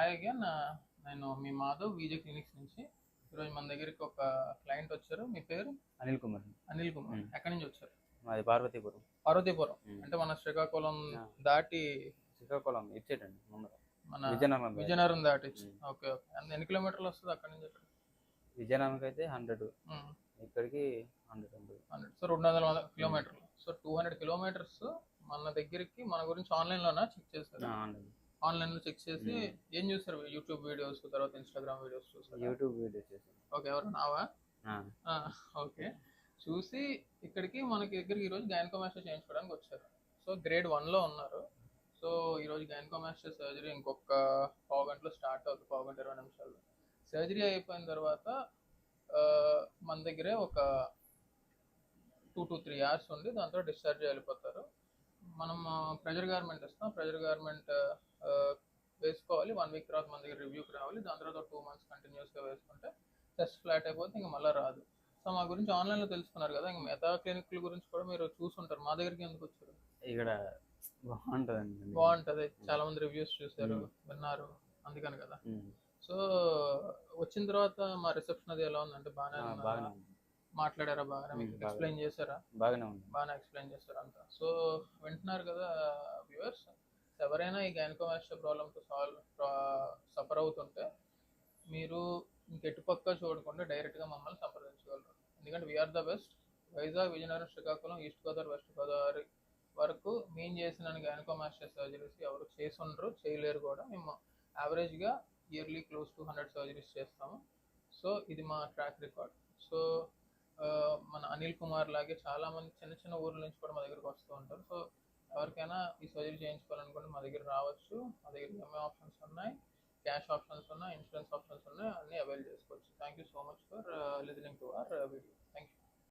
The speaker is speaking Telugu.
Hi again. నేను మీ మాధవ్ విజే క్లినిక్స్ నుంచి. ఈరోజు మన దగ్గరికి ఒక క్లయింట్ వచ్చారు. మీ పేరు? అనిల్ కుమార్. అనిల్ కుమార్. ఎక్కడి నుంచి వచ్చారు? మాది పార్వతీపురం. పార్వతీపురం అంటే మన శ్రీకాకుళం దాటి శ్రీకాకుళం ఇచ్చేటండి ముందర మన విజయనగరం విజయనగరం దాటి. Okay okay. ఎన్ని కిలోమీటర్లు వస్తుంది అక్కడి నుంచి? విజయనగరంకి అయితే 100, ఇక్కడికి 100. సో 200 కిలోమీటర్లు. సో 200 కిలోమీటర్స్ మన దగ్గరికి మన గురించి ఆన్లైన్లోనా చెక్ చేస్తారు? ఆన్లైన్లో చెక్ చేసి ఏం చూసారు? యూట్యూబ్ వీడియోస్, తర్వాత ఇన్స్టాగ్రామ్ వీడియోస్ చూసారు? యూట్యూబ్ వీడియోస్ చేశాను. ఓకే. ఎవరు? నావా? ఓకే. చూసి ఇక్కడికి మనకి దగ్గరికి ఈరోజు గైనకోమాస్టియా చేయించుకోవడానికి వచ్చారు. సో గ్రేడ్ 1లో ఉన్నారు. సో ఈరోజు గైనకోమాస్టియా సర్జరీ ఇంకొక పావు గంటలో స్టార్ట్ అవుతుంది, పావు గంట 20 నిమిషాలు. సర్జరీ అయిపోయిన తర్వాత మన దగ్గరే ఒక 2 to 3 hours ఉండి దాంతో డిశ్చార్జ్ వెళ్ళిపోతారు. మనం ప్రెజర్ గార్మెంట్ ఇస్తాం. ప్రెజర్ గార్మెంట్ వేసుకోవాలి. 1 week తర్వాత మన దగ్గర రివ్యూకి రావాలి. దాని తర్వాత 2 months కంటిన్యూస్గా వేసుకుంటే టెస్ట్ ఫ్లాట్ అయిపోతే ఇంకా మళ్ళీ రాదు. సో మా గురించి ఆన్లైన్లో తెలుసుకున్నారు కదా, ఇంకా మిగతా క్లినిక్ల గురించి కూడా మీరు చూసుంటారు. మా దగ్గరికి ఎందుకు వచ్చారు? ఇక్కడ బాగుంటుంది. బాగుంటుంది. చాలా మంది రివ్యూస్ చూసారు, విన్నారు, అందుకని కదా. సో వచ్చిన తర్వాత మా రిసెప్షన్ అది ఎలా ఉందంటే బాగానే మాట్లాడారా? బాగానే మీకు ఎక్స్ప్లెయిన్ చేశారా? బాగానే ఎక్స్ప్లెయిన్ చేశారు అంతా. సో వింటున్నారు కదా వ్యూవర్స్, ఎవరైనా ఈ గైనకోమాస్టియా ప్రాబ్లంతో సఫర్ అవుతుంటే మీరు ఇంకెటుపక్క చూడకుండా డైరెక్ట్గా మమ్మల్ని సంప్రదించగలరు. ఎందుకంటే we are the best. Vizag, Vizianagaram, Srikakulam, east Godavari, west Godavari వరకు మేము చేసిన గైనకోమాస్టియా సర్జరీస్ ఎవరు చేసి ఉండరు, చేయలేరు కూడా. మేము యావరేజ్గా ఇయర్లీ క్లోజ్ టు 100 సర్జరీస్ చేస్తాము. సో ఇది మా ట్రాక్ రికార్డ్. సో మన అనిల్ కుమార్ లాగే చాలా మంది చిన్న చిన్న ఊర్ల నుంచి కూడా మా దగ్గరకు వస్తూ ఉంటారు. సో ఎవరికైనా ఈ సర్జరీ చేయించుకోవాలనుకుంటే మా దగ్గర రావచ్చు. మా దగ్గర ఈఎంఐ ఆప్షన్స్ ఉన్నాయి, క్యాష్ ఆప్షన్స్ ఉన్నాయి, ఇన్సూరెన్స్ ఆప్షన్స్ ఉన్నాయి, అన్నీ అవైల్ చేసుకోవచ్చు. Thank you so much for listening to our video. Thank you.